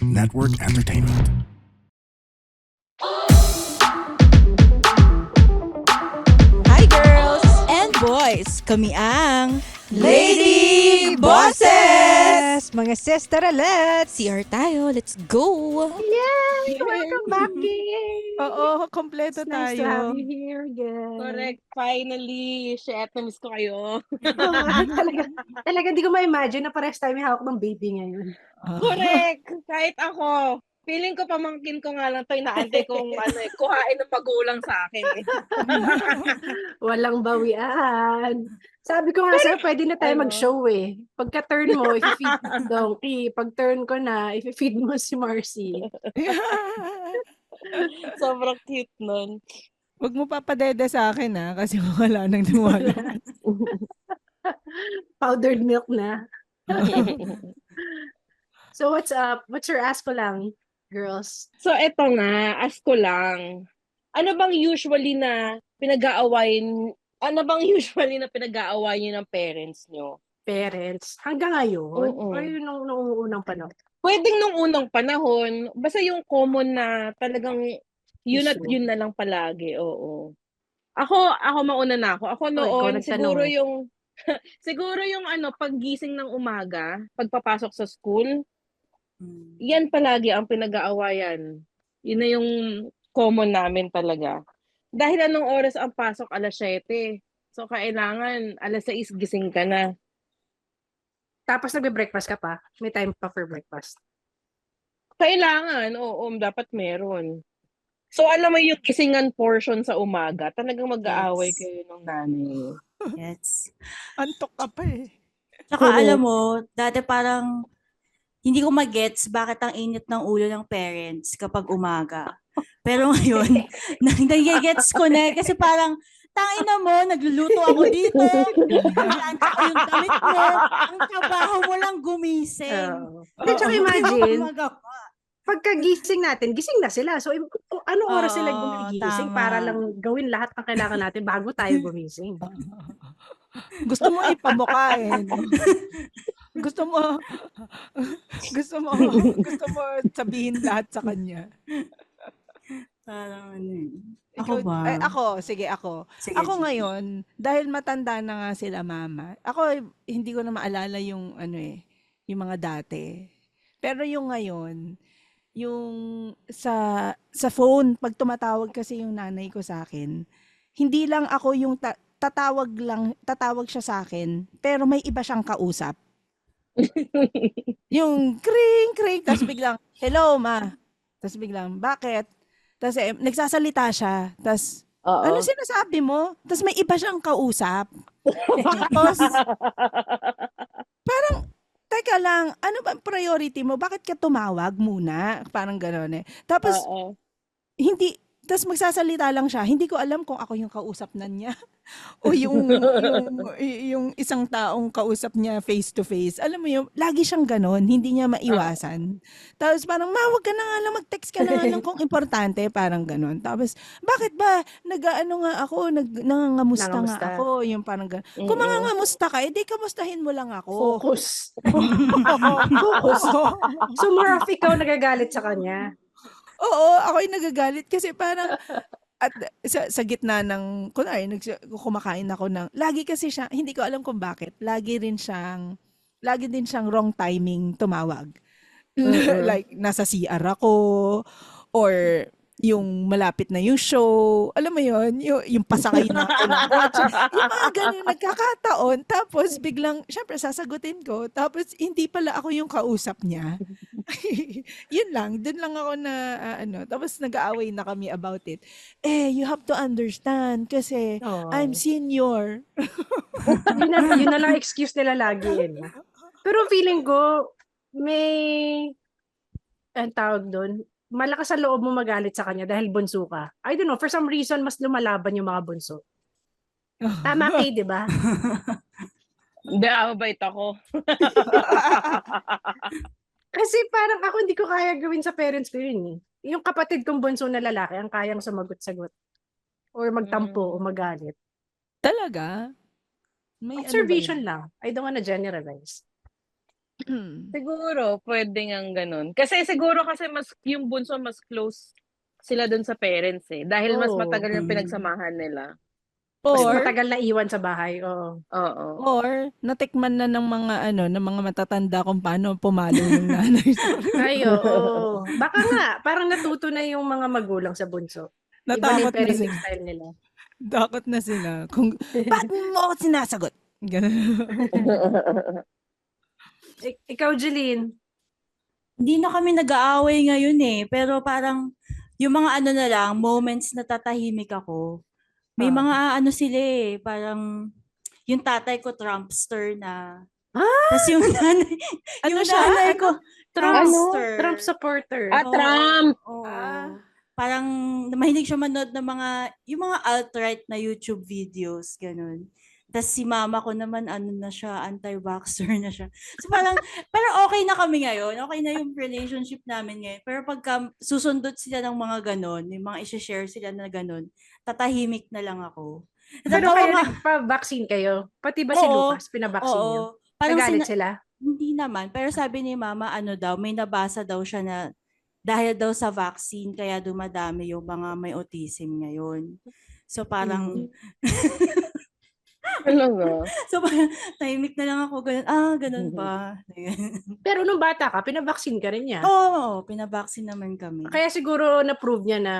Network Entertainment. Hi girls and boys! Kami ang Lady Bosses! Mga sister let's CR tayo. Let's go! Yay! Welcome back, gang! Oo, kompleto It's nice to have tayo. you here again. Correct. Finally. Shit, na-miss ko kayo. talaga di ko ma-imagine na parehas tayo may hawak ng baby ngayon. Correct. Kahit ako. Feeling ko pamangkin ko nga lang ito. Inaantay kong kuhain ng magulang sa akin. Walang bawian. Sabi ko nga sa'yo, pwede na tayo Ano? mag-show eh. Pagka-turn mo, if-feed mo Donkey. Pag-turn ko na, if-feed mo si Marcy. Sobrang cute nun. Huwag mo papadede sa akin kasi wala nang tiwala. Powdered milk na. So what's up? What's your ask ko lang, girls? So, eto nga. Ask ko lang. Ano bang usually na pinag-aawayin ng parents nyo? Parents. Hanggang ngayon? Oo. Or yun nung unang panahon? Pwedeng nung unang panahon, basta yung common na talagang yun at Issue. yun na lang palagi, oo. Ako mauna na ako. Ako ikaw noon, nagtanong siguro eh. siguro yung paggising ng umaga, pagpapasok sa school, yan palagi ang pinag-aawayan. Yun na yung common namin talaga. Dahil anong oras ang pasok? 7:00. So, kailangan 6:00 gising ka na. Tapos nagbe-breakfast ka pa? May time pa for breakfast? Kailangan, oo, dapat meron. So, alam mo yung gisingan portion sa umaga, talagang mag-aaway Yes. kayo ng nanay. Yes. Antok ka pa eh. Tsaka alam mo, dati parang hindi ko magets bakit ang init ng ulo ng parents kapag umaga. Pero ngayon, nagigets ko na kasi parang tangina mo, nagluluto ako dito. Naglalanta ko yung damit mo. Ang trabaho mo lang gumising. At saka imagine, Magawa. pagkagising natin, gising na sila. So, anong oras sila Oo, gumigising tama. para lang gawin lahat ng kailangan natin bago tayo gumising? Gusto mo ipamukhain. gusto mo sabihin lahat sa kanya. Parang ano eh. Ikaw, Ako ba? Sige, ako. Sige, Ako sige. ngayon, dahil matanda na nga sila mama, ako hindi ko na maalala yung yung mga dati. Pero yung ngayon, yung sa phone, pag tumatawag kasi yung nanay ko sa akin, hindi lang ako yung tatawag siya sa akin, pero may iba siyang kausap. Yung kring, tapos biglang, hello ma. Tapos biglang, bakit? Tapos nagsasalita siya. Tapos, Oo. ano sinasabi mo? Tapos may iba siyang kausap. Tapos, parang, teka lang, ano ba ang priority mo? Bakit ka tumawag muna? Parang gano'n eh. Tapos, Oo. tapos magsasalita lang siya. Hindi ko alam kung ako yung kausap na niya o yung isang taong kausap niya face to face. Alam mo yun, lagi siyang ganon, hindi niya maiwasan. Tapos parang, wag ka na nga lang, mag-text ka na nga lang kung importante, parang ganon. Tapos, bakit ba, nangangamusta nga Nangangamusta. ako, yung parang ganon. Kung mangangamusta ka, edi kamustahin mo lang ako. Focus. Focus. So, more of ikaw nagagalit sa kanya. Oo, ako yung nagagalit kasi parang at sa gitna ng kunwari kumakain ako ng lagi kasi siya hindi ko alam kung bakit lagi din siyang wrong timing tumawag. Like nasa CR ako or yung malapit na yung show, alam mo yon, yung pasakay na ako ng kotse, yung mga ganun nagkakataon, tapos biglang, syempre sasagutin ko, tapos hindi pala ako yung kausap niya. Yun lang, dun lang ako na, tapos nag-aaway na kami about it. You have to understand, kasi I'm senior. Yun na lang excuse nila lagi. No? Pero feeling ko, may, ang tawag doon, malakas sa loob mo magalit sa kanya dahil bunso ka. I don't know, for some reason, mas lumalaban yung mga bunso. Tama kay, di ba? Hindi, mabait ako. Kasi parang ako hindi ko kaya gawin sa parents ko yun eh. Yung kapatid kong bunso na lalaki, ang kayang sumagot-sagot. Or magtampo o magalit. Talaga? May Observation lang. I don't wanna generalize. Siguro, pwede ngang ganun. Kasi siguro kasi yung bunso mas close sila dun sa parents eh. Dahil mas Oo. matagal yung Mm. pinagsamahan nila. Mas Or, matagal na iwan sa bahay. Oo. Oo. natikman na ng mga ng mga matatanda kung paano pumalo yung nanay. Ay, oo. Baka nga, parang natuto na yung mga magulang sa bunso. Iba na Natakot yung na parenting sila. style nila. Takot na sila. Kung, ba't mo ako sinasagot? Ganun. Ikaw, Jeline. Hindi na kami nag-aaway ngayon eh. Pero parang yung mga ano na lang, moments na tatahimik ako. May Ah. mga ano sila eh. Parang yung tatay ko Trumpster na. Ah! Tapos yung nanay, Ano yung siya? nanay Ano? ko Trumpster. Trump supporter. Ah, Trump! Oo. Ah. Parang mahilig siya manood ng yung mga alt-right na YouTube videos, ganun. Tapos si mama ko naman, ano na siya, anti-vaxxer na siya. So parang okay na kami ngayon. Okay na yung relationship namin ngayon. Pero pagka susundot sila ng mga ganun, yung mga isi-share sila na ganun, tatahimik na lang ako. Pero Natatawa kayo nga. nagpa-vaccine kayo? Pati ba si Oo, Lucas, pinavaccine niyo? oo. Parang Nagalit sila? hindi naman. Pero sabi ni mama, ano daw, may nabasa daw siya na dahil daw sa vaccine, kaya dumadami yung mga may autism ngayon. So parang, Talaga. so parang tahimik na lang ako, ganun, ganun ba? Pero nung bata ka, pinavaccine ka rin niya. Oo, pinabaksin naman kami. Kaya siguro na-prove niya na.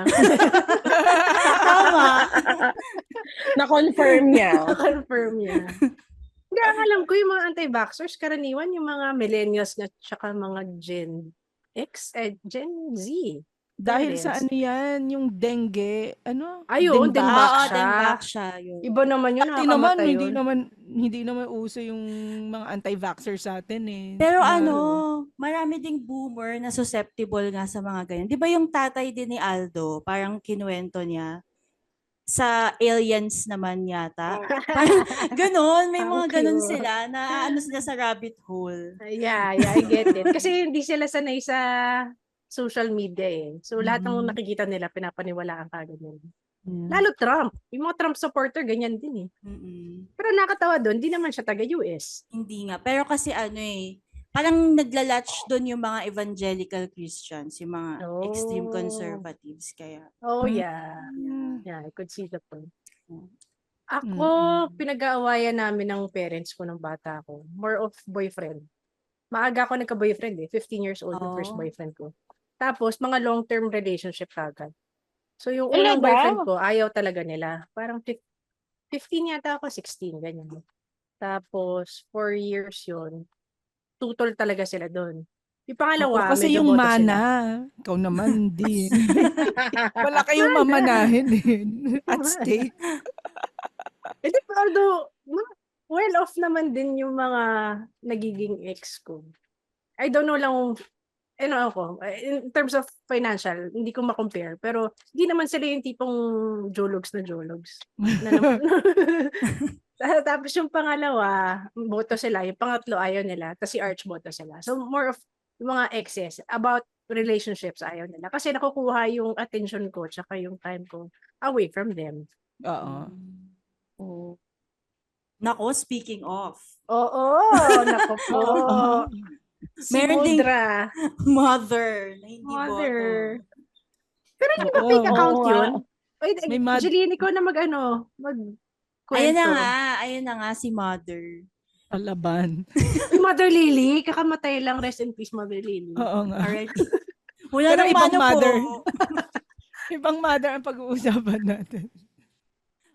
Tama. Na-confirm niya. Confirm niya. Hindi, ang alam ko yung mga anti-vaxxers, karaniwan yung mga millennials at saka mga Gen X, Gen Z. Dahil sa parents. ano yan, yung dengue, Ayun, Dengue. dengue Oo, siya. dengue siya. Yun. Iba naman yun, Dati naman, nakakamatay yun. hindi naman uso yung mga anti-vaxxer sa atin eh. Pero Na- marami ding boomer na susceptible nga sa mga ganyan. Di ba yung tatay din ni Aldo, parang kinuwento niya, sa aliens naman yata. Parang ganon, may Ang mga ganon cute. sila, na ano sila sa rabbit hole. Yeah, I get it. Kasi hindi sila sanay sa social media eh. So lahat ng Mhm. nakikita nila, pinapaniwalaan kagad nila. Yeah. Lalo Trump. Yung mga Trump supporter, ganyan din eh. Mm-mm. Pero nakatawa doon, di naman siya taga-US. Hindi nga. Pero kasi parang naglalatch doon yung mga evangelical Christians, yung mga extreme Oh. conservatives. Kaya, Oh, yeah. Mm. Yeah, I could see the point. Mm. Ako, Mm-mm. pinag-aawayan namin ng parents ko ng bata ko. More of boyfriend. Maaga ako nagka-boyfriend eh. 15 years old yung first Oh. boyfriend ko. Tapos, mga long-term relationship kagad. So, yung unang boyfriend ko, ayaw talaga nila. Parang 15 yata ako, 16, ganyan. Tapos, 4 years yun. Tutol talaga sila doon. Yung Oo, pangalawa, kasi medyo yung boto sila. mana, ikaw naman hindi. Wala kayong mamanahin eh. At stake. Hindi, although, well off naman din yung mga nagiging ex ko. I don't know lang, in terms of financial, hindi ko ma-compare. Pero, hindi naman sila yung tipong jologs na jologs. Tapos yung pangalawa, boto sila. Yung pangatlo, ayaw nila. Tapos si Arch, boto sila. So, more of yung mga exes about relationships, ayaw nila. Kasi nakukuha yung attention ko tsaka yung time ko away from them. Oo. Oh. Nako, speaking of. Oo, nako po. Si Meron ding Mudra. mother na hindi Mother. boto. Pero hindi ba Oo. fake account Oo yun? May Jeline, ikaw na Ayun kwento. na nga si mother. Alaban. Uy, Mother Lily, kakamatay lang. Rest in peace, Mother Lily. Oo nga. Already. Wala Pero nang ibang mano mother. po. Ibang mother ang pag-uusapan natin.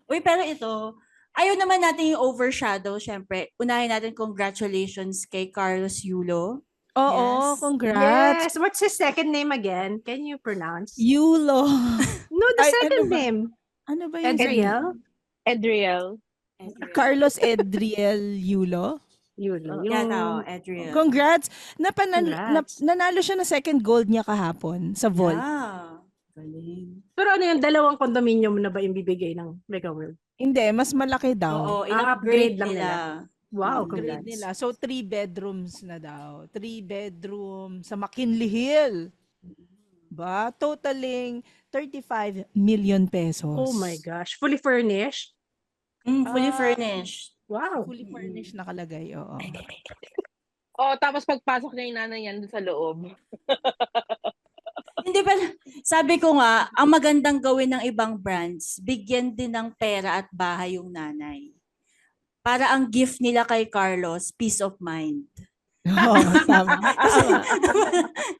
Uy, pero ito, ayaw naman natin yung overshadow, syempre. Unahin natin congratulations kay Carlos Yulo. Oo, Yes. congrats. Yes. What's his second name again? Can you pronounce? Yulo. No, the Ay, second ano ba? name. Ano ba yung Adriel? Adriel. Carlos Edriel Yulo? Yulo. Yan Adriel. Congrats. Congrats. Nanalo siya ng second gold niya kahapon sa vault. Yeah. Galing. Pero ano yung dalawang condominium na ba yung bibigay ng Mega World? Hindi, mas malaki daw. Oo, upgrade in-upgrade lang nila. Wow, Upgrade congrats. nila. So, 3 bedrooms na daw. 3 bedroom sa McKinley Hill. Ba? Totaling 35 million pesos. Oh my gosh. Fully furnished? Fully Ah. furnished. Wow. Fully furnished nakalagay, oo. Tapos pagpasok niya yung nanay yan doon sa loob. Hindi pa, sabi ko nga, ang magandang gawin ng ibang brands, bigyan din ng pera at bahay yung nanay. Para ang gift nila kay Carlos, peace of mind. Oo, tama.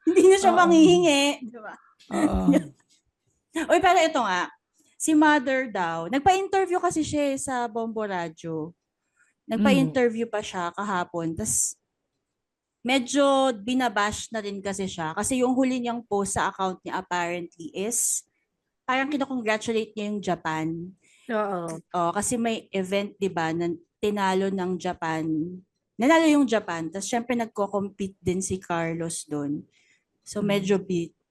Hindi na siya Oo. manghihingi. Diba? Oo. Uy, pero ito nga, si Mother daw, nagpa-interview kasi siya sa Bombo Radio. Nagpa-interview pa siya kahapon. Tapos, medyo binabash na rin kasi siya. Kasi yung huli niyang post sa account niya apparently is, parang kinakongratulate niya yung Japan. Oo. Kasi may event, di ba, na tinalo ng Japan. Nanalo yung Japan. Tapos, syempre, nagko-compete din si Carlos doon. So, medyo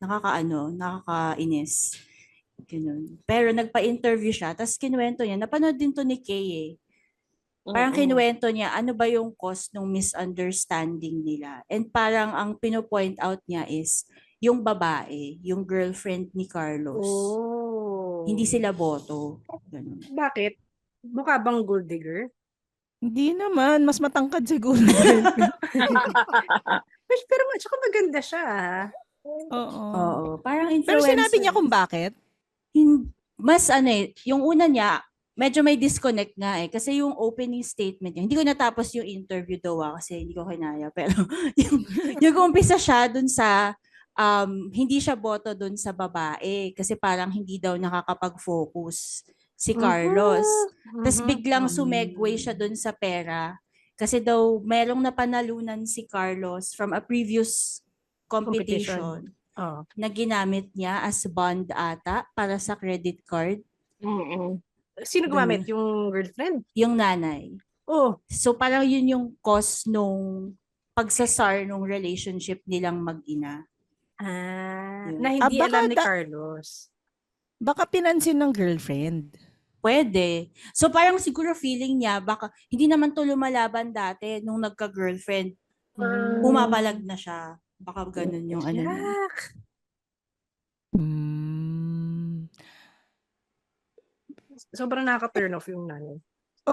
nakakainis. Ganun. Pero nagpa-interview siya, tapos kinuwento niya, napanood din to ni Kay eh. Parang kinuwento niya, ano ba yung cause ng misunderstanding nila. And parang ang pino-point out niya is, yung babae, yung girlfriend ni Carlos. Hindi sila boto. Ganun. Bakit? Mukha bang gold digger? Hindi naman, mas matangkad siguro. Pero tsaka maganda siya. Oo. Parang Pero influencer. sinabi niya kung bakit? Mas yung una niya, medyo may disconnect nga eh. Kasi yung opening statement niya, hindi ko natapos yung interview daw kasi hindi ko kinaya. Pero yung umpisa siya dun sa, hindi siya boto dun sa babae. Kasi parang hindi daw nakakapag-focus si Carlos. Tapos biglang sumegway siya dun sa pera. Kasi daw merong napanalunan si Carlos from a previous competition. Na ginamit niya as bond ata para sa credit card. Sino gumamit? Yung girlfriend? Yung nanay. So parang yun yung cause nung pagsasar nung relationship nilang mag-ina. Na hindi baka alam ni Carlos. Baka pinansin ng girlfriend. Pwede. So parang siguro feeling niya, baka hindi naman to lumalaban dati nung nagka-girlfriend. Pumapalag na siya. Baka ganun yung ano niya. Sobrang nakaka-turn off yung nanay.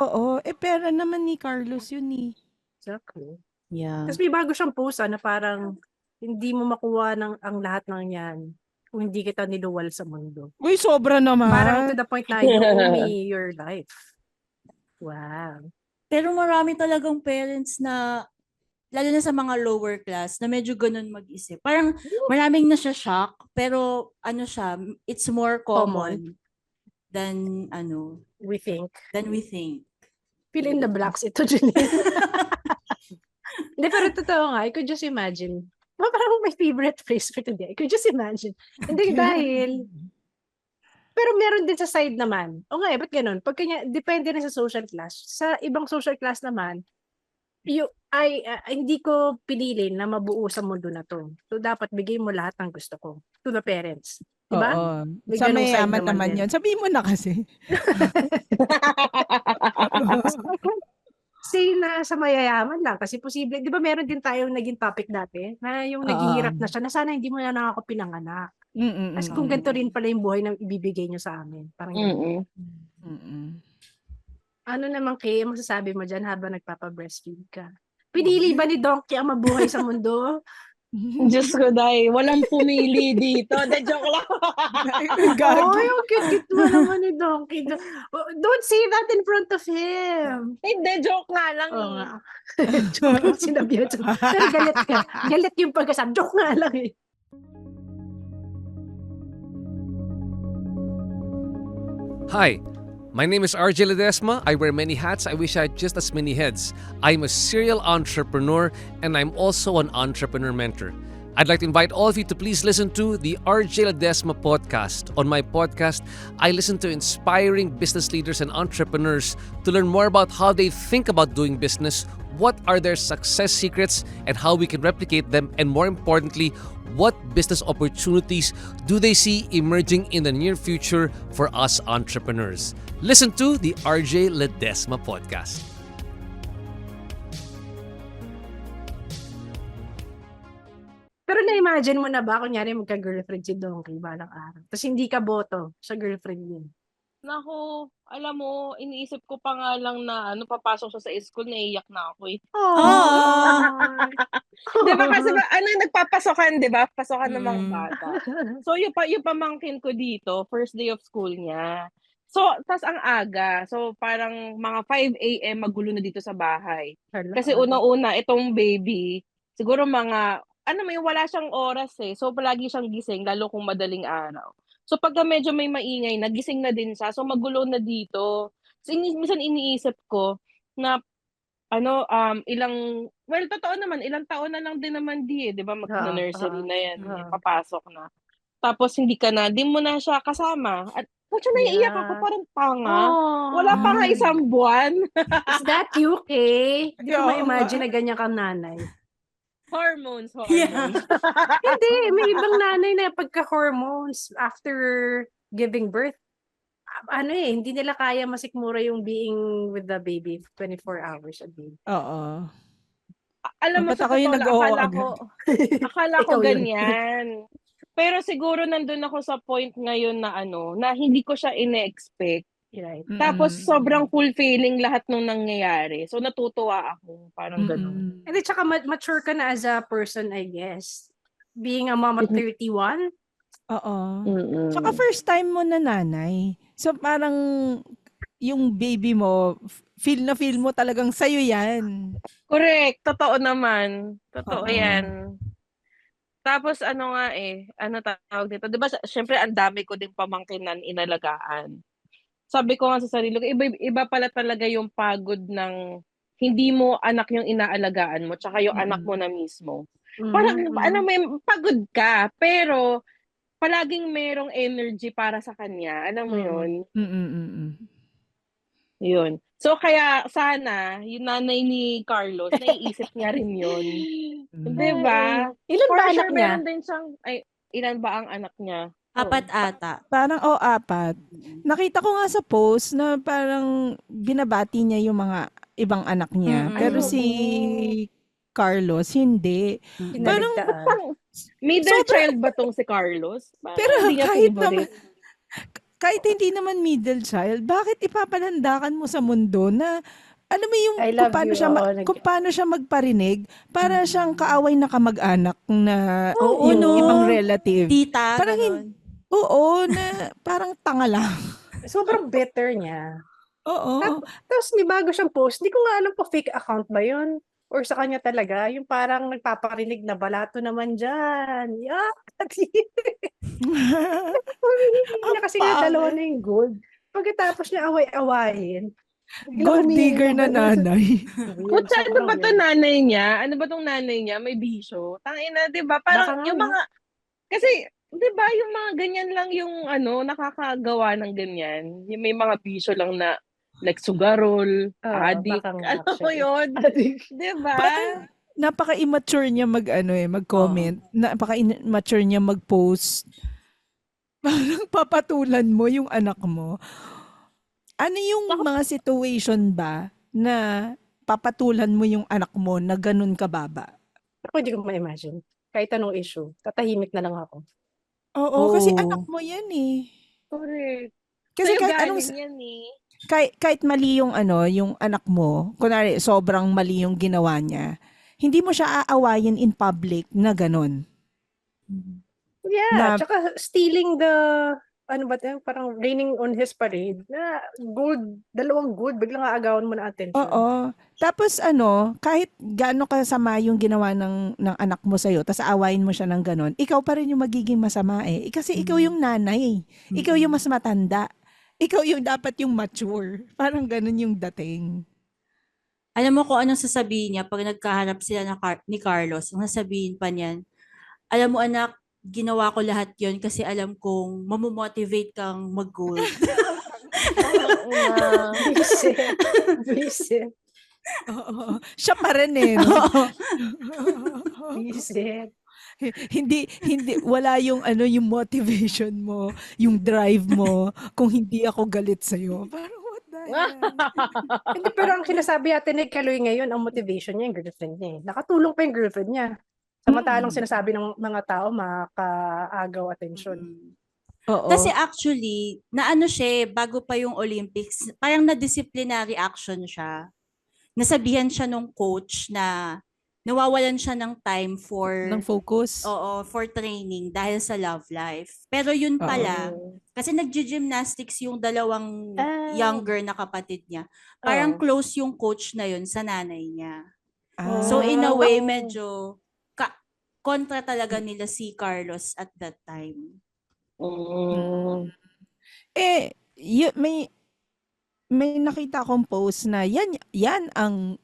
Oo. Pera naman ni Carlos yun eh. Exactly. Yeah. Tapos may bago siyang post na parang hindi mo makuha ang lahat ng yan kung hindi kita niluwal sa mundo. Uy, sobra naman. Parang to the point na you owe me your life. Wow. Pero marami talagang parents na, lalo na sa mga lower class, na medyo ganun mag-isip. Parang maraming na siya shock, pero it's more common than we think. Fill in the blanks ito, Janine. Hindi, pero totoo nga, I could just imagine. Parang my favorite phrase for today. I could just imagine. Hindi dahil, pero meron din sa side naman. Ba't ganun? Pag kanya, depende na sa social class. Sa ibang social class naman, hindi ko pinili na mabuo sa mundo na to. So, dapat bigay mo lahat ng gusto ko to the parents. Diba? Oo. May Sa ganung side mayaman naman din. yun. Sabihin mo na kasi. Say na sa mayayaman lang kasi posible, 'di ba meron din tayong naging topic dati na yung naghihirap na siya na sana hindi mo na ako pinanganak. As kung ganito rin pala yung buhay na ibibigay nyo sa amin. Parang ano naman Kay, masasabi mo dyan habang nagpapa-breastfeed ka? Pinili ba ni Donkey ang mabuhay sa mundo? Diyos ko, dahil walang pumili dito. Joke lang. Yung cute-cute mo naman ni Donkey. Don't say that in front of him. Hindi, joke nga lang. Joke lang sinabi. Pero galit ka. Galit yung pagkasabi. Joke nga lang eh. Hi, my name is RJ Ledesma. I wear many hats. I wish I had just as many heads. I'm a serial entrepreneur and I'm also an entrepreneur mentor. I'd like to invite all of you to please listen to the RJ Ledesma podcast. On my podcast, I listen to inspiring business leaders and entrepreneurs to learn more about how they think about doing business, what are their success secrets, and how we can replicate them, and more importantly, what business opportunities do they see emerging in the near future for us entrepreneurs. Listen to the RJ Ledesma podcast. Pero na-imagine mo na ba, kunyari magka-girlfriend si Donkey balang araw, tapos hindi ka boto sa girlfriend niya? Naku, alam mo, iniisip ko pa nga lang na papasok siya sa school, naiiyak na ako eh. Ah. 'Di ba kasi nagpapasokan, 'di ba? Pasokan ng mga Mm. bata. So yung pamangkin ko dito, first day of school niya. So, tas ang aga. So, parang mga 5 AM magulo na dito sa bahay. Hala, Kasi unang-una, itong baby, siguro mga, mo yung wala siyang oras eh. So, palagi siyang gising, lalo kung madaling araw. So, pagka medyo may maingay, nagising na din siya. So, magulo na dito. So, minsan iniisip ko na totoo naman, ilang taon na lang din naman eh, 'di ba magna-nursery na 'yan, eh, papasok na. Tapos di mo na siya kasama at putya naiiyak ako Yeah. parang tanga. Wala pa nga Ay. isang buwan. Is that you, Kay? Hindi ko Oo ma-imagine nga. na ganyan kang nanay. Hormones. Yeah. Hindi, may ibang nanay na pagka-hormones after giving birth, hindi nila kaya masikmura yung being with the baby 24 hours a day. Oo. Alam mo Ba't sa ako yung totoo lang, nag-oo akala agad? ko Ikaw yun. ganyan. Pero siguro nandun ako sa point ngayon na na hindi ko siya ine-expect. Right. Tapos Mm. sobrang fulfilling lahat nung nangyayari. So natutuwa ako, parang gano'n. Mm. And then, tsaka mature ka na as a person, I guess. Being a mom at 31, Oo. Tsaka Mm. first time mo na nanay. So parang yung baby mo, feel na feel mo talagang sa'yo yan. Correct, totoo naman. Totoo Oo. 'yan. Tapos tawag dito, 'di ba siyempre ang dami ko ding pamangkinan inalagaan. Sabi ko nga sa sarili ko, iba pala talaga yung pagod ng hindi mo anak yung inaalagaan mo tsaka yung anak mo na mismo. Parang mo yun, pagod ka, pero palaging merong energy para sa kanya, alam mo yun? Mm. Yun. So kaya sana yung nanay ni Carlos naiisip niya rin yun. 'Di ba? Ilan For ba anak sure niya? meron din siyang ilan ba ang anak niya? 4 ata. Parang 4. Nakita ko nga sa post na parang binabati niya yung mga ibang anak niya. Mm. Pero Ay, si Carlos, hindi. Parang Pinaligtaan. Middle Sobra- child ba tong si Carlos? Parang Pero hindi niya kahit hindi naman middle child, bakit ipapalandakan mo sa mundo na alam mo yung I love kung paano siya magparinig para siyang kaaway na kamag-anak na Oo, yung no? ibang relative. Tita, Parang ganon. Oo, na parang tanga lang. Sobrang bitter niya. Oo. Tapos may bago siyang post. Hindi ko nga alam kung fake account ba yun. Or sa kanya talaga. Yung parang nagpaparinig na balato naman dyan. Yak! Humihingi na kasi nga dalawa na yung gold. Pagkatapos niya away-awayin. Gold digger na nanay. Kutsa, ano ba to nanay niya? Ano ba tong nanay niya? May bisyo? Tangina, 'di ba? Parang Baka nga, yung no? mga kasi 'di ba yung mga ganyan lang yung nakakagawa ng ganyan. Yung may mga bisyo lang na like sugarol, adik, baka nga, alam mo actually. yun? 'Di ba? Parang napaka-immature niya mag-comment. Napaka-immature niya mag-post. Parang papatulan mo yung anak mo. Ano yung mga situation ba na papatulan mo yung anak mo na ganun kababa? Ako hindi ko ma-imagine. Kahit anong issue, tatahimik na lang ako. Oo, kasi anak mo yan eh. Correct. Kasi Sa'yo kahit anong galing yan eh. kahit mali yung yung anak mo, kunwari sobrang mali yung ginawa niya, hindi mo siya aawayin in public na ganun. Yeah, Na- tsaka stealing the, parang raining on his parade, na gold, 2 gold, biglang aagawan mo na attention. Oo. Tapos kahit gaano kasama yung ginawa ng anak mo sa'yo, tapos aawayin mo siya ng ganun, ikaw pa rin yung magiging masama eh. Kasi ikaw yung nanay. Ikaw yung mas matanda. Ikaw yung dapat yung mature. Parang ganun yung dating. Alam mo kung anong sasabihin niya pag nagkaharap sila ni Carlos, ang sasabihin pa niyan, alam mo anak, ginawa ko lahat yon kasi alam kong mamomotivate kang mag-gold. Visit. Oo. Siya pa rin eh. No? Visit. hindi wala yung yung motivation mo, yung drive mo kung hindi ako galit sa Parang what the hell? Hindi, pero ang sinasabi natin ni Kaloy ngayon, ang motivation niya yung girlfriend niya. Nakatulong pa yung girlfriend niya. Samantalang sinasabi ng mga tao, makakaagaw attention. Kasi Oo. actually, naano siya bago pa yung Olympics, parang na-disciplinary action siya. Nasabihan siya nung coach na nawawalan siya ng time Ng focus. for training dahil sa love life. Pero yun Oo. pala, kasi nagji-gymnastics yung dalawang Ah, younger na kapatid niya. Parang oh. close yung coach na yun sa nanay niya. So Ah. in a way, Oh. medyo kontra talaga nila si Carlos at that time. Mm. May nakita akong post na yan ang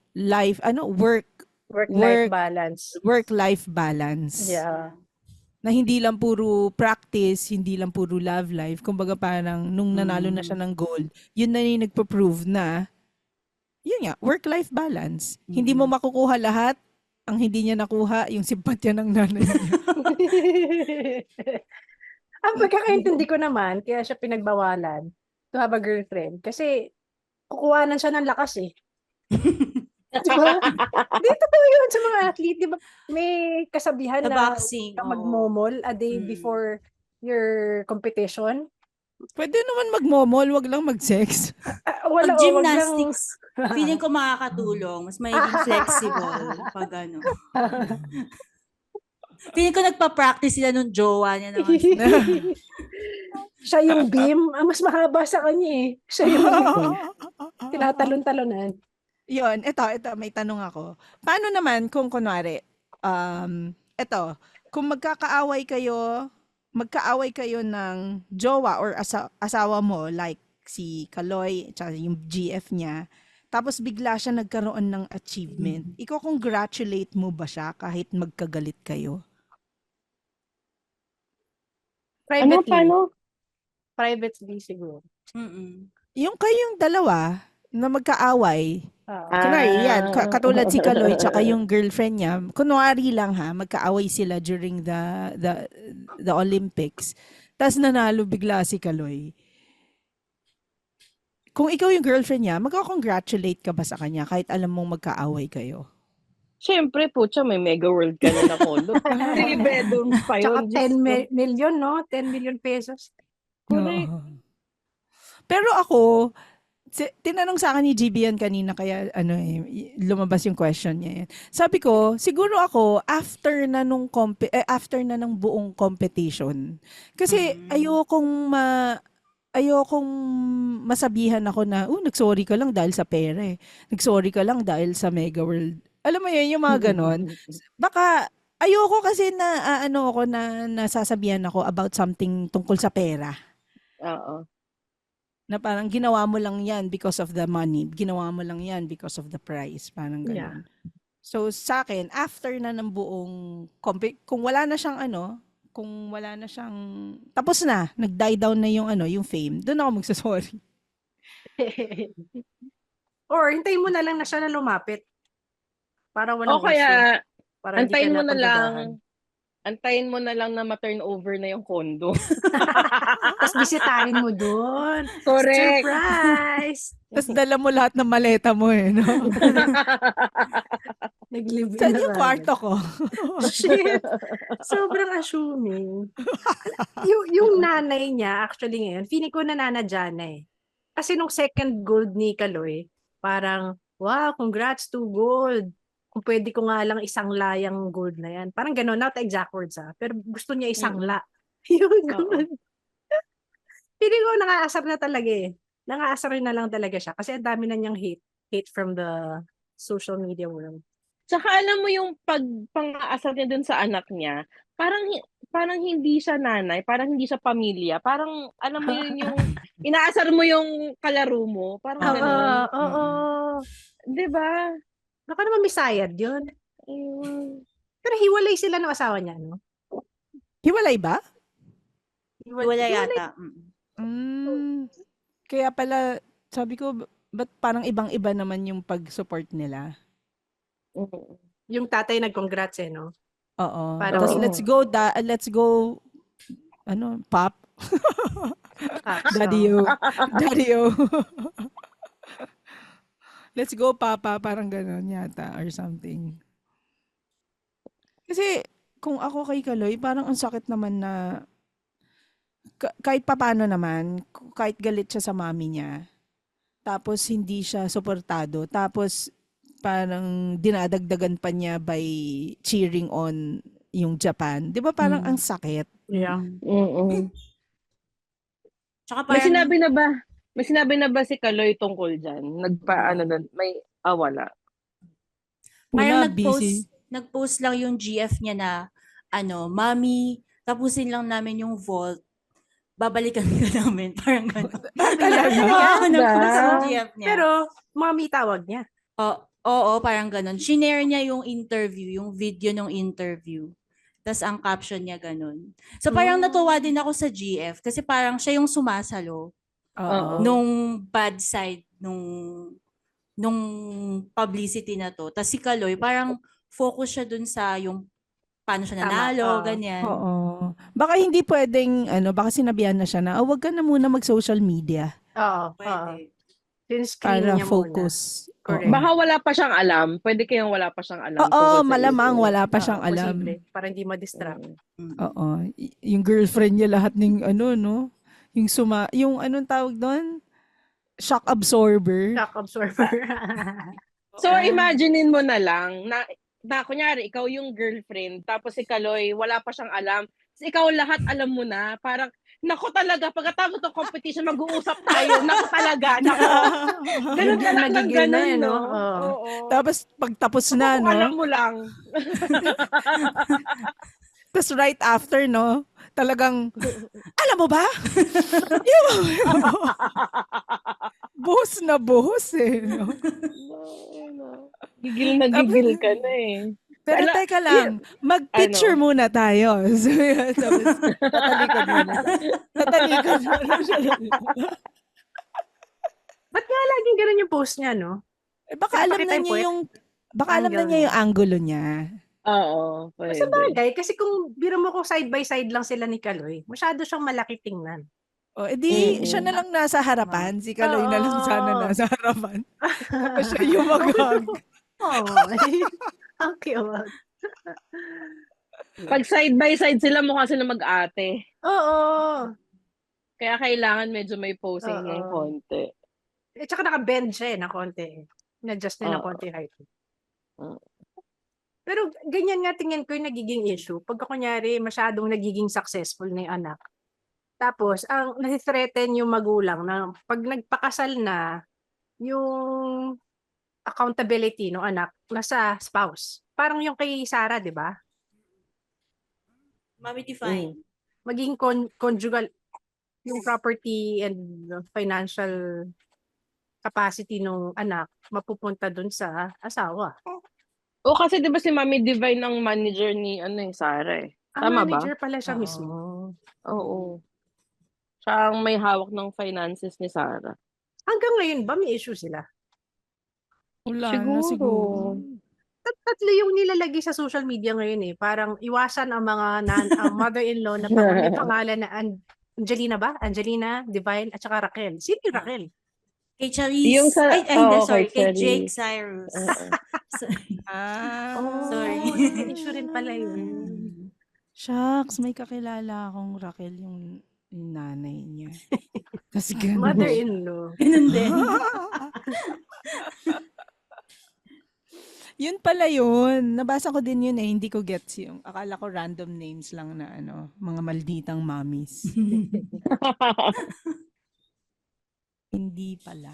Work-life work balance. work-life balance. Yeah. Na hindi lang puro practice, hindi lang puro love life. Kumbaga parang nung nanalo na siya ng gold, yun na yung nagpo-prove na, yun nga, work-life balance. Hindi mo makukuha lahat. Ang hindi niya nakuha, yung simpatya ng nanay niya. Ang pagkakaintindi ko naman, kaya siya pinagbawalan to have a girlfriend. Kasi kukuhanan siya ng lakas eh. Di ba? Dito pa yun sa mga athlete. Di ba? May kasabihan Sa na boxing, kang oo. magmomol a day Mm. before your competition. Pwede naman magmomol, wag lang mag-sex. Wala, Pag wag lang. gymnastics, feeling ko makakatulong. Mas magiging flexible pag ano. Feeling ko nagpa-practice sila nung jowa niya naman. Siya yung beam. Mas mahaba sa kanya eh. Siya yung beam. Tinatalon-talonan. Yun, ito, may tanong ako. Paano naman kung kunwari, kung magkaaway kayo ng jowa or asawa mo, like si Kaloy, tsaka yung GF niya, tapos bigla siya nagkaroon ng achievement. Iko-congratulate mo ba siya kahit magkagalit kayo? Privately. Paano? Privately siguro. Mm-mm. Yung kayong dalawa na magkaaway, Oo. kunwari, yan, katulad si Kaloy tsaka yung girlfriend niya, kunwari lang ha, magkaaway sila during the Olympics. Tapos nanalo bigla si Kaloy. Kung ikaw yung girlfriend niya, magka-congratulate ka ba sa kanya kahit alam mong magkaaway kayo? Siyempre, putya, may mega world ka na condo. 3 bedrooms pa Tsaka yun. 10 Diyos ko. million, no? 10 million pesos. Correct. Oo. Pero ako, tinanong sa akin ni GB yan kanina kaya lumabas yung question niya yan. Sabi ko, siguro ako after na ng buong competition. Kasi ayokong masabihan ako na, nagsorry ka lang dahil sa pera eh. Nagsorry ka lang dahil sa Mega World. Alam mo yun, yung mga ganon. Baka ayoko kasi na nasasabihan ako about something tungkol sa pera. Oo. Na parang ginawa mo lang yan because of the money. Ginawa mo lang yan because of the prize. Parang gano'n. So, sa akin, after na ng buong kung wala na siyang tapos na, nag-die down na yung fame, doon ako magsasorry. Or hintayin mo na lang na siya na lumapit. Para walang O kaya, issue. Para hindi ka antayin mo na na lang, paggagahan. antayin mo na lang na ma-turn over na yung condo. Tapos bisitahin mo doon. Correct. Surprise! Tapos dala mo lahat ng maleta mo no? Nag-live Saan na yung agad. kwarto ko? Shit! Sobrang assuming. yung nanay niya, actually ngayon, feeling ko nananadya na eh. Kasi nung second gold ni Kaloy, parang, wow, congrats to gold. Kung pwede ko nga lang isang layang gold na yan. Parang gano'n, not exact words pero gusto niya isang la. Yung gano'n. Feeling ko nakaasar na talaga eh. Nakaasar na lang talaga siya kasi ang dami na niyang hate from the social media world. Tsaka alam mo yung pang-aasar niya dun sa anak niya, parang hindi siya nanay, parang hindi siya pamilya, parang alam mo yun yung inaasar mo yung kalaro mo, parang gano'n. Oo. 'Di ba? Baka naman may sayad yun. Ayun. Pero hiwalay sila ng asawa niya, no? Hiwalay ba? Wala yata. Kaya pala, sabi ko, ba't parang ibang-iba naman yung pag-support nila? Yung tatay nag-congrats no? Oo. Parang Tapos let's go, pop. Daddy yo. Let's go, papa. Parang gano'n yata or something. Kasi kung ako kay Kaloy, parang ang sakit naman na kahit papaano naman, kahit galit siya sa mami niya, tapos hindi siya suportado, tapos parang dinadagdagan pa niya by cheering on yung Japan. 'Di ba parang ang sakit? Yeah. Mm-mm. Tsaka May parang, sinabi na ba? May sinabi na ba si Kaloy tungkol dyan? Nagpa-ano na, may wala. Wala, parang busy. nag-post lang yung GF niya na, Mami, tapusin lang namin yung vault. Babalikan ka namin. Parang gano'n. Talaga? Kaya nag-post yung Ba? GF niya. Pero, mami tawag niya. Oo, parang gano'n. Shinare niya yung interview, yung video ng interview. Tapos ang caption niya gano'n. So parang natuwa din ako sa GF kasi parang siya yung sumasalo Oo. nung bad side nung publicity na to. Tapos si Kaloy, parang focus siya dun sa yung paano siya Tama, nanalo, oo. ganyan. Oo. Baka hindi pwedeng, baka sinabihan na siya na, wag ka na muna mag-social media Oo. Pwede. Screen para niya focus. Correct. Oo. Baka wala pa siyang alam. Pwede kayang wala pa siyang alam. Oo, tungkol sa malamang issue. wala pa muna. siyang alam. Posible. Para hindi ma-distract. Mm. Oo. Yung girlfriend niya lahat ng no? Yung anong tawag doon? Shock absorber. Shock absorber. So, imaginein mo na lang na kunyari, ikaw yung girlfriend, tapos si Kaloy, wala pa siyang alam. So, ikaw lahat alam mo na. Parang, nako talaga, pagkatapos ng competition, mag-uusap tayo. Nako talaga, nako. Ganun ka lang ng Nagigil na ganun, eh, no? no? Oo. Oo. Tapos pagtapos Ako na, kung alam no? mo lang. Tapos right after, no? Talagang, alam mo ba? Buhos na buhos eh, no? Gigil na gigil ka na eh. Pero Ala, teka lang, mag-picture muna tayo. So, yun, tapos tatalikod muna. Tatalikod muna siya. Ba't nga laging ganun yung post niya, no? Baka alam Pinapakita na yung niya puwet? yung, baka alam na Angle niya niya. yung angulo niya. Oo, Sa pwede. bagay, kasi kung biro mo kung side by side lang sila ni Kaloy, masyado siyang malaki tingnan. O, edi, Mm-mm. siya na lang nasa harapan. Si Kaloy na lang sana Oo. nasa harapan. Tapos siya yung mag-hug. Oh, ang cute. Pag side by side sila, mukha sila mag-ate. Oo. Kaya kailangan medyo may posing ng Oo. konti. Eh, tsaka naka-bend siya na konti. Na-adjust niya ng Oo. konti height. Oo. Pero ganyan nga tingin ko yung nagiging issue. Pagka kunyari masyadong nagiging successful na yung anak. Tapos, ang nasi-threaten yung magulang na pag nagpakasal na, yung accountability ng anak nasa spouse. Parang yung kay Sarah, di ba? Mami define. Magiging conjugal, yung property and financial capacity ng anak mapupunta dun sa asawa. O kasi 'di ba si Mami Divine ang manager ni Sarah eh. Ang Tama ba? manager pala siya Oo. mismo. Oo. Siya ang may hawak ng finances ni Sarah. Hanggang ngayon ba may issue sila? Wala Siguro. na siguro. Tatlo yung nilalagay sa social media ngayon eh. Parang iwasan ang mga ang mother-in-law na may pangalan na Angelina ba? Angelina, Divine, at saka Raquel. Sino yung Raquel? Kay Charisse. Yung sa- Hindi, oo, sorry. kay Kay Jake Charisse. Cyrus. Sorry. Sorry. May issue rin pala yun. Shucks, may kakilala akong Raquel yung nanay niya. Kasi gano'n. Mother-in-law. Ganun din. Yun pala yun. Nabasa ko din yun eh. Hindi ko gets yung. Akala ko random names lang na mga malditang mommies. Hindi pala.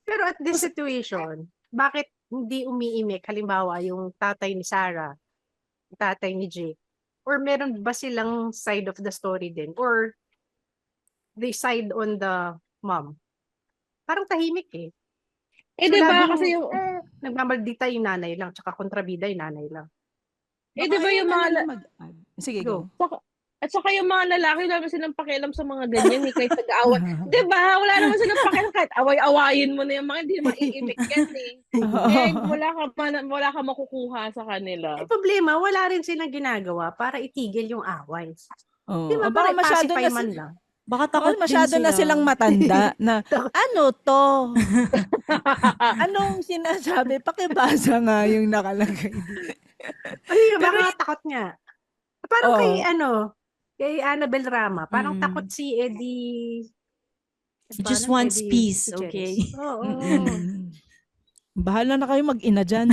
Pero at this situation, bakit hindi umiimik? Halimbawa, yung tatay ni Sarah, yung tatay ni Jake, or meron ba silang side of the story din? Or they side on the mom? Parang tahimik eh. Eh, di ba laging, kasi yung... nagmamaldita yung nanay lang, tsaka kontrabida yung nanay lang. Eh, di ba yung mga... mag-add. Sige, go. At saka yung mga lalaki, wala naman silang pakialam sa mga ganyan eh, kahit nag-aaway. Di ba? Wala naman silang pakialam kahit away-awayin mo na yung mga hindi maiimik yan eh. Eh, wala ka makukuha sa kanila. Eh, problema, wala rin silang ginagawa para itigil yung away. Oh. Di ba? Baka masyado pacify na man lang. Baka takot masyado din na sila. silang matanda na ano to? Anong sinasabi? Pakibasa nga yung nakalagay dito. Ay, baka takot niya. Parang kay Kay Annabel Rama, parang Mm. takot si Eddie. He just wants Eddie peace, Gutierrez. okay? Oo. Mm. Bahala na kayo mag-ina dyan.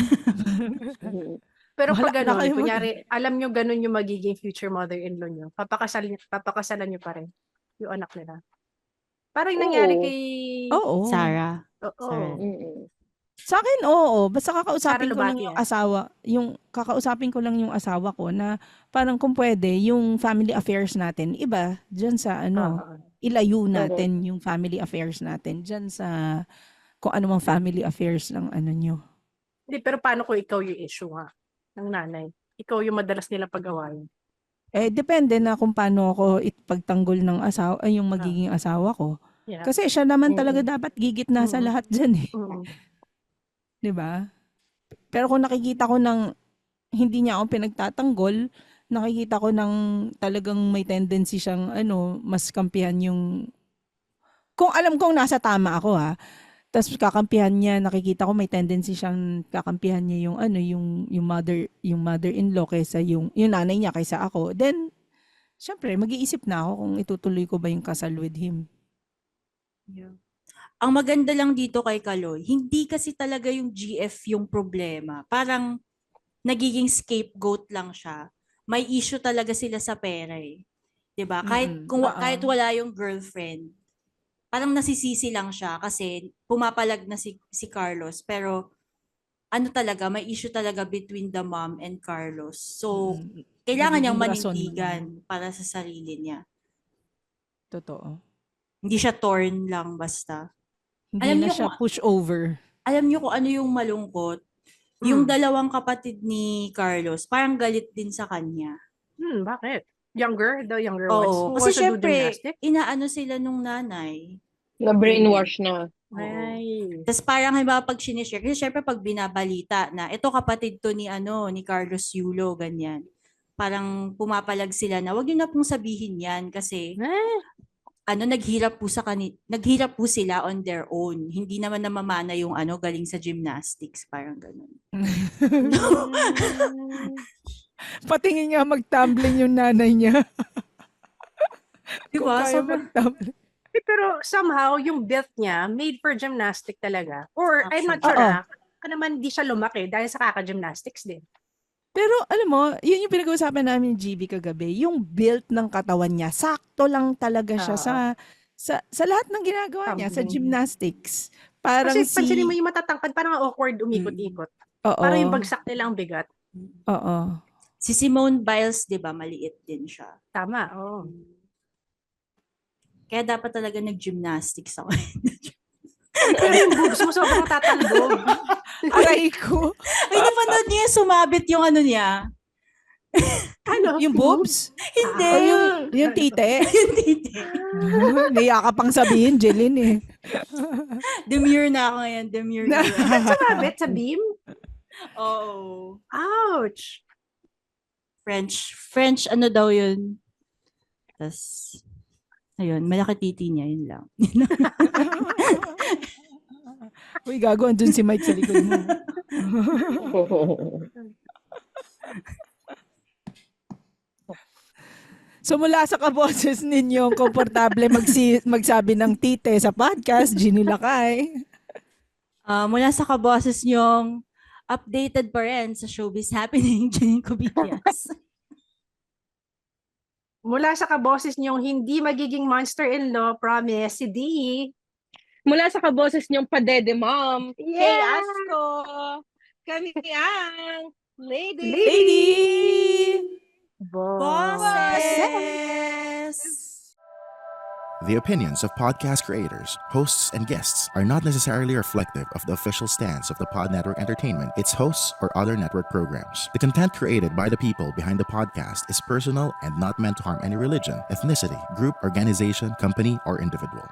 Pero Wala pag na kayo kunyari, alam nyo ganun yung magiging future mother-in-law nyo, papakasalan nyo pa rin yung anak nila. Parang yung nangyari Oo. kay... Oo. Sarah. Oo. Sarah. Sa akin, oo. Basta kakausapin Sarah ko lang Lubati, yung asawa. Kakausapin ko lang yung asawa ko na parang kung pwede, yung family affairs natin, iba, dyan sa Oo. ilayo natin yung family affairs natin. Dyan sa kung ano mang family affairs ng ano nyo. Hindi, pero paano kung ikaw yung issue nga ng nanay? Ikaw yung madalas nila pag-awayin. Depende na kung paano ako ipagtanggol ng asawa, ay yung magiging asawa ko. Yeah. Kasi siya naman talaga dapat gigitna sa lahat dyan eh. Mm. 'Di ba? Pero kung nakikita ko ng hindi niya ako pinagtatanggol, nakikita ko ng talagang may tendency siyang mas kampihan yung kung alam kong nasa tama ako tapos kakampihan niya, nakikita ko may tendency siyang kakampihan niya yung yung mother-in-law kaysa yung nanay niya kaysa ako. Then syempre mag-iisip na ako kung itutuloy ko ba yung kasal with him. Ang maganda lang dito kay Kaloy, hindi kasi talaga yung GF yung problema. Parang nagiging scapegoat lang siya. May issue talaga sila sa pera eh. 'Di ba? Kahit wala yung girlfriend, parang nasisisi lang siya kasi pumapalag na si Carlos, pero talaga, may issue talaga between the mom and Carlos. So, kailangan niyang Nagiging rason manindigan para sa sarili niya. Totoo. Hindi siya torn lang basta. Hindi Alam na niyo siya push over. Alam niyo kung ano yung malungkot? Yung dalawang kapatid ni Carlos, parang galit din sa kanya. Bakit? The younger ones? Oo. Who Kasi also do syempre, gymnastics? inaano sila nung nanay. Na-brainwash na. Ay. Tapos parang halimbawa pag sinishare, kasi syempre pag binabalita na, ito kapatid to ni Carlos Yulo, ganyan. Parang pumapalag sila na, wag niyo na pong sabihin yan kasi naghirap po sila on their own. Hindi naman namamana yung galing sa gymnastics, parang ganun. Patingin nga mag-tumbling yung nanay niya. Diba? Kung kaya Sobrang mag-tumbling. Pero somehow, yung build niya, made for gymnastic talaga. Or, I'm not Actually. sure baka naman di siya lumaki dahil sa kaka-gymnastics din. Pero alam mo, yun yung pinag-uusapan namin ni GB kagabi, yung build ng katawan niya, sakto lang talaga siya sa lahat ng ginagawa niya, sa gymnastics. Parang Kasi pansinin mo yung matatangkad, parang awkward umikot-ikot. Oo. Parang yung bagsak nila ang bigat. Oo. Si Simone Biles, 'di ba, maliit din siya. Tama, oo. Kaya dapat talaga nag-gymnastics ako. Pero yung boobs mo sobrang tatalbog. Aray ko. Ay, napanood niyo yung sumabit yung niya? Yung boobs? Hindi. Yung tite? Yung tite. Naiya ka pang sabihin, Jeline eh. Demure na ako ngayon. Demure na. Sumabit sa beam? Oo. Ouch! French daw yun. Tapos, ayun, malaki titi niya, yun lang. Uy, gago, andun si Mike sa likod mo. So mula sa kaboses ninyong komportable magsabi ng tite sa podcast, Ginny Lakay. Mula sa kaboses niyong updated pa rin sa showbiz happening, Janine Cubillas. Mula sa kaboses niyong hindi magiging monster-in-law, promise, si D. Mula sa kaboses niyong padede mom, Yeah! Kay Asko, kami ang Lady! Boses! The opinions of podcast creators, hosts, and guests are not necessarily reflective of the official stance of the Pod Network Entertainment, its hosts, or other network programs. The content created by the people behind the podcast is personal and not meant to harm any religion, ethnicity, group, organization, company, or individual.